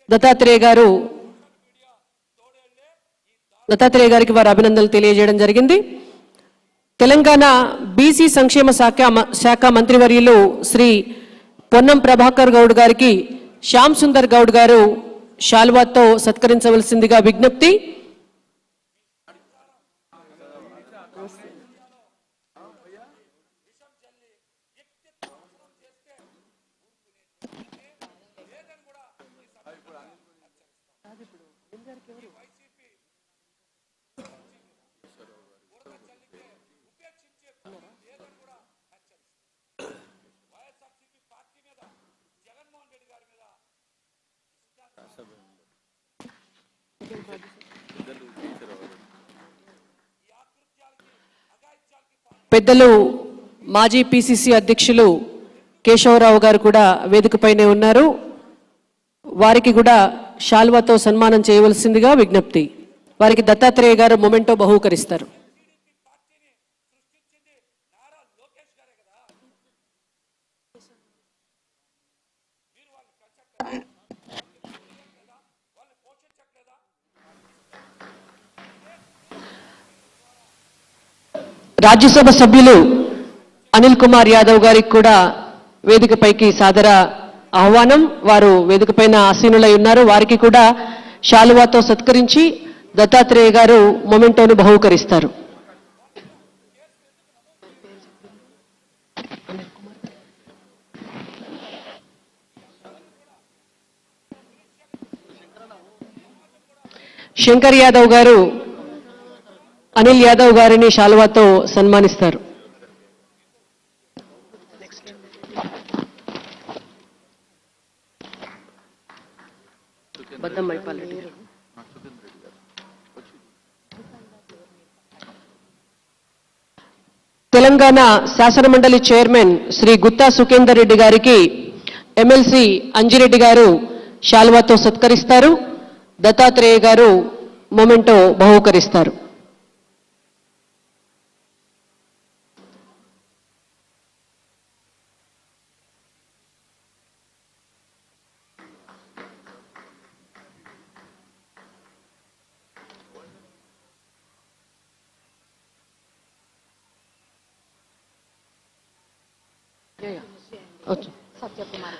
దత్తాత్రేయ గారికి వారు అభినందనలు తెలియజేయడం జరిగింది. తెలంగాణ బీసీ సంక్షేమ శాఖ మంత్రివర్యులు శ్రీ పొన్నం ప్రభాకర్ గౌడ్ గారికి శ్యామ్ సుందర్ గౌడ్ గారు శాల్వాతో సత్కరించవలసిందిగా విజ్ఞప్తి. పెద్దలు మాజీ పిసిసి అధ్యక్షులు కేశవరావు గారు కూడా వేదికపైనే ఉన్నారు. వారికి కూడా శాల్వాతో సన్మానం చేయవలసిందిగా విజ్ఞప్తి. వారికి దత్తాత్రేయ గారు మొమెంటో బహూకరిస్తారు. రాజ్యసభ సభ్యులు అనిల్ కుమార్ యాదవ్ గారికి కూడా వేదికపైకి సాదర ఆహ్వానం. వారు వేదికపైన ఆసీనులై ఉన్నారు. వారికి కూడా శాలువాతో సత్కరించి దత్తాత్రేయ గారు మొమెంటోను బహూకరిస్తారు. శంకర్ యాదవ్ గారు అనిల్ యాదవ్ గారిని శాలువాతో సన్మానిస్తారు. తెలంగాణ శాసనమండలి చైర్మన్ శ్రీ గుత్తా సుఖేందర్ రెడ్డి గారికి ఎమ్మెల్సీ అంజిరెడ్డి గారు శాలువాతో సత్కరిస్తారు. దత్తాత్రేయ గారు మొమెంటో బహూకరిస్తారు. సత్యకుమార్